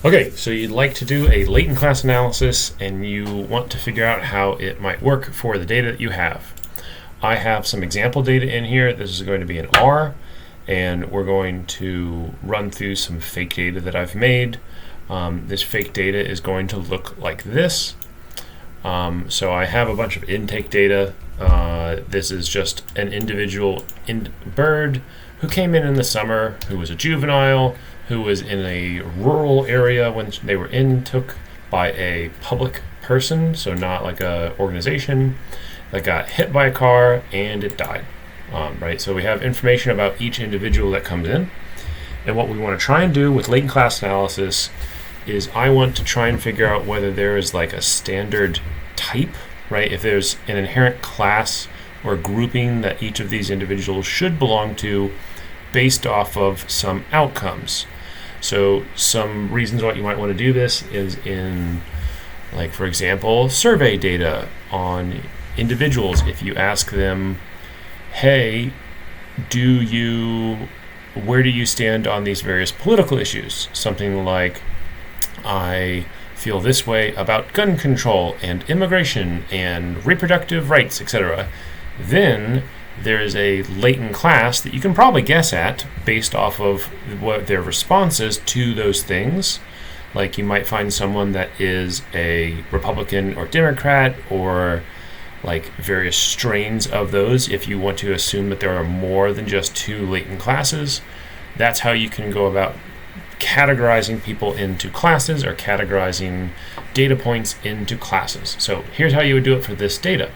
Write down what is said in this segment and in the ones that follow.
Okay, so you'd like to do a latent class analysis and you want to figure out how it might work for the data that you have. I have some example data in here. This is going to be in R, and we're going to run through some fake data that I've made. This fake data is going to look like this. So I have a bunch of intake data. This is just an individual bird who came in the summer, who was a juvenile, who was in a rural area when they were took by a public person, so not like a organization, that got hit by a car and it died. Right, so we have information about each individual that comes in, and what we want to try and do with latent class analysis is I want to try and figure out whether there is like a standard type, right? If there's an inherent class or grouping that each of these individuals should belong to based off of some outcomes. So some reasons why you might want to do this is in, like, for example, survey data on individuals. If you ask them, hey, where do you stand on these various political issues? Something like, I feel this way about gun control and immigration and reproductive rights, etc. Then there is a latent class that you can probably guess at based off of what their response is to those things. Like, you might find someone that is a Republican or Democrat, or like various strains of those, if you want to assume that there are more than just two latent classes. That's how you can go about categorizing people into classes or categorizing data points into classes. So here's how you would do it for this data.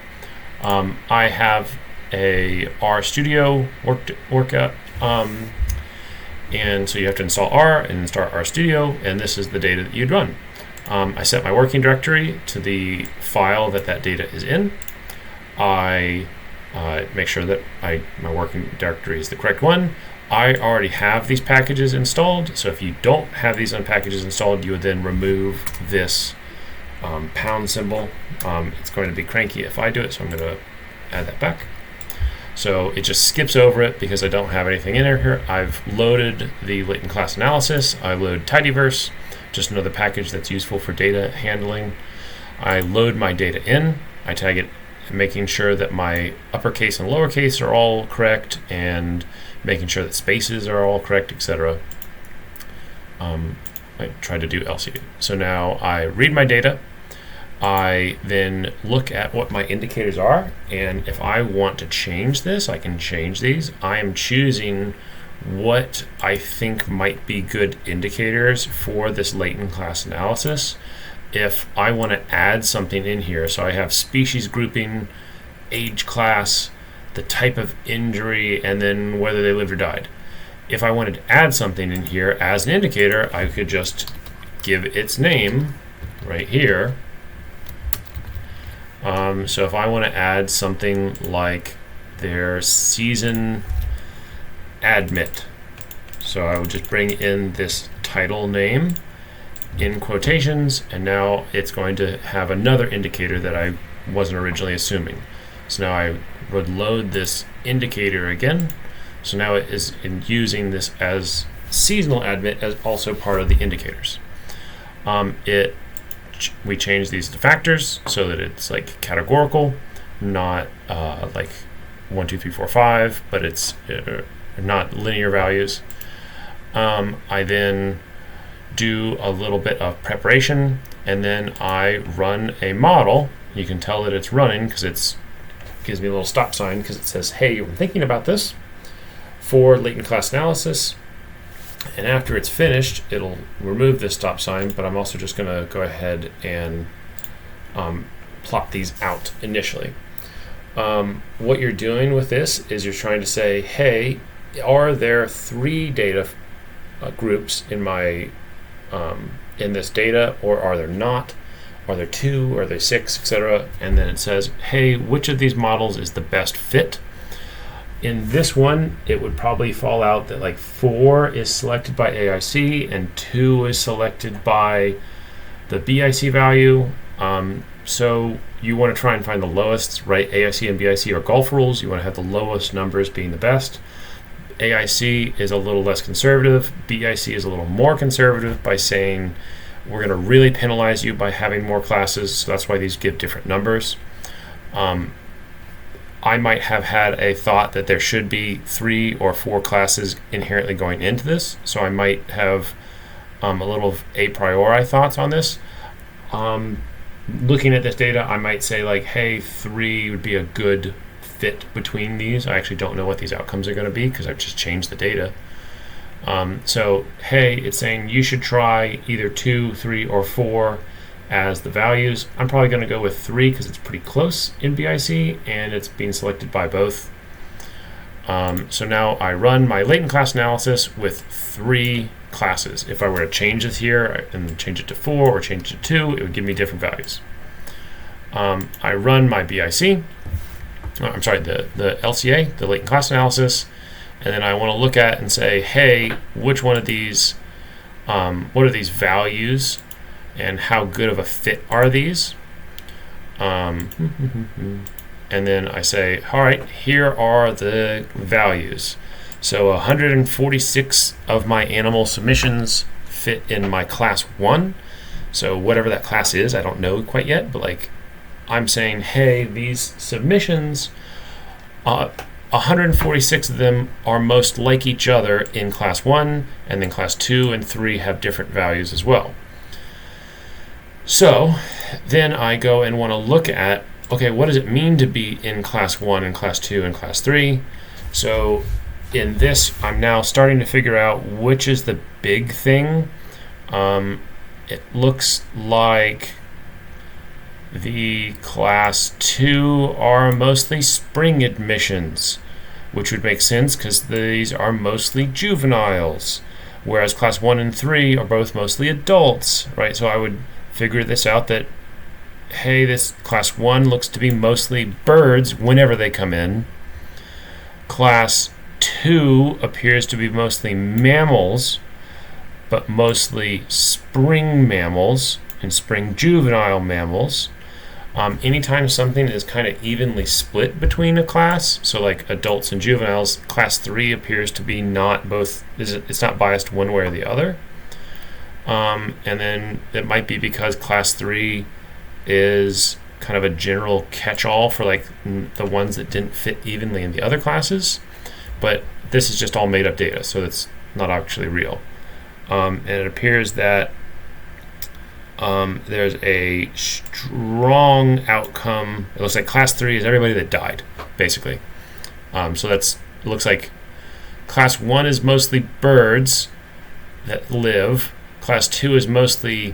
I have a R Studio workout, and so you have to install R and start R Studio, and this is the data that you'd run. I set my working directory to the file that data is in. I make sure that my working directory is the correct one. I already have these packages installed, so if you don't have these packages installed, you would then remove this pound symbol. It's going to be cranky if I do it, so I'm going to add that back. So it just skips over it because I don't have anything in here. I've loaded the latent class analysis. I load tidyverse, just another package that's useful for data handling. I load my data in. I tag it, making sure that my uppercase and lowercase are all correct, and making sure that spaces are all correct, etc. I try to do LCA. So now I read my data. I then look at what my indicators are, and if I want to change this, I can change these. I am choosing what I think might be good indicators for this latent class analysis. If I want to add something in here, so I have species grouping, age class, the type of injury, and then whether they lived or died. If I wanted to add something in here as an indicator, I could just give its name right here. So if I want to add something like their season admit, so I would just bring in this title name in quotations, and now it's going to have another indicator that I wasn't originally assuming. So now I would load this indicator again. So now it is using this as seasonal admit as also part of the indicators. We change these to factors so that it's like categorical, not like 1, 2, 3, 4, 5, but it's not linear values. I then do a little bit of preparation, and then I run a model. You can tell that it's running because it gives me a little stop sign because it says, hey, you've been thinking about this for latent class analysis. And after it's finished, it'll remove this stop sign, but I'm also just going to go ahead and plot these out initially. What you're doing with this is you're trying to say, hey, are there 3 data groups in my in this data, or are there not? Are there 2? Are there 6, etc.? And then it says, hey, which of these models is the best fit? In this one, it would probably fall out that like 4 is selected by AIC and 2 is selected by the BIC value. So you want to try and find the lowest, right? AIC and BIC are golf rules. You want to have the lowest numbers being the best. AIC is a little less conservative. BIC is a little more conservative by saying we're going to really penalize you by having more classes, so that's why these give different numbers. I might have had a thought that there should be 3 or 4 classes inherently going into this, so I might have a little a priori thoughts on this. Looking at this data, I might say like, hey, 3 would be a good fit between these. I actually don't know what these outcomes are going to be because I've just changed the data. So, hey, it's saying you should try either 2, 3, or 4 as the values. I'm probably going to go with 3 because it's pretty close in BIC and it's being selected by both. So now I run my latent class analysis with 3 classes. If I were to change this here and change it to 4 or change it to 2, it would give me different values. I run my BIC, I'm sorry, the LCA, the latent class analysis, and then I want to look at and say, hey, which one of these, what are these values and how good of a fit are these? And then I say, all right, here are the values. So 146 of my animal submissions fit in my class 1. So whatever that class is, I don't know quite yet, but like I'm saying, hey, these submissions, 146 of them are most like each other in class 1, and then class 2 and 3 have different values as well. So then I go and want to look at, okay, what does it mean to be in class 1 and class 2 and class 3? So in this, I'm now starting to figure out which is the big thing. It looks like the class 2 are mostly spring admissions, which would make sense because these are mostly juveniles, whereas class 1 and 3 are both mostly adults, right? So I would figure this out that, hey, this class 1 looks to be mostly birds whenever they come in. Class 2 appears to be mostly mammals, but mostly spring mammals and spring juvenile mammals. Anytime something is kind of evenly split between a class, so like adults and juveniles, class 3 appears to be not both, it's not biased one way or the other. And then it might be because class 3 is kind of a general catch-all for like the ones that didn't fit evenly in the other classes, but this is just all made up data, so it's not actually real. And it appears that there's a strong outcome. It looks like class 3 is everybody that died, basically. So it looks like class 1 is mostly birds that live. Class 2 is mostly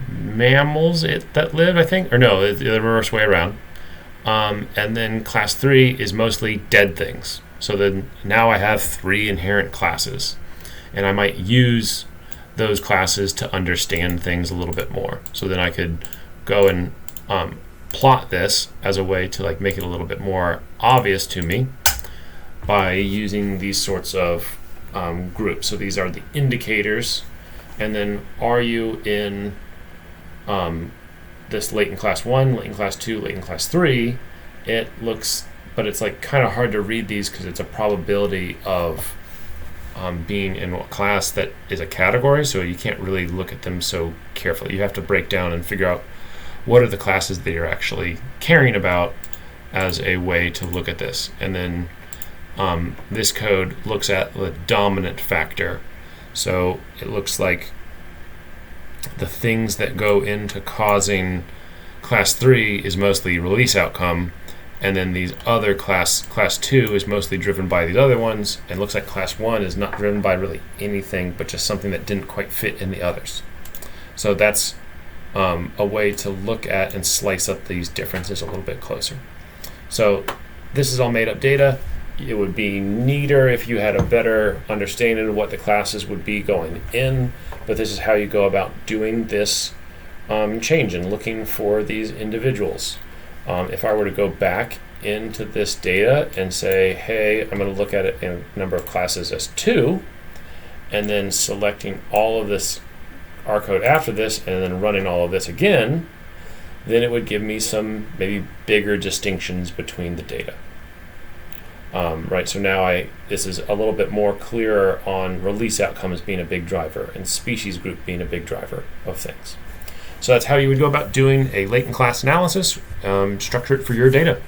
mammals that live, I think. Or no, the reverse way around. And then class 3 is mostly dead things. So then now I have 3 inherent classes. And I might use those classes to understand things a little bit more. So then I could go and plot this as a way to like make it a little bit more obvious to me by using these sorts of groups. So these are the indicators. And then are you in this latent class 1, latent class 2, latent class 3? It looks, but it's like kind of hard to read these because it's a probability of being in what class that is a category, so you can't really look at them so carefully. You have to break down and figure out what are the classes that you're actually caring about as a way to look at this. And then this code looks at the dominant factor. So it looks like the things that go into causing class 3 is mostly release outcome, and then these other class 2 is mostly driven by these other ones, and looks like class 1 is not driven by really anything but just something that didn't quite fit in the others. So that's a way to look at and slice up these differences a little bit closer. So this is all made up data. It would be neater if you had a better understanding of what the classes would be going in, but this is how you go about doing this change and looking for these individuals. If I were to go back into this data and say, hey, I'm going to look at it in a number of classes as 2, and then selecting all of this R code after this, and then running all of this again, then it would give me some maybe bigger distinctions between the data. right? So now this is a little bit more clearer on release outcomes being a big driver and species group being a big driver of things. So that's how you would go about doing a latent class analysis, structure it for your data.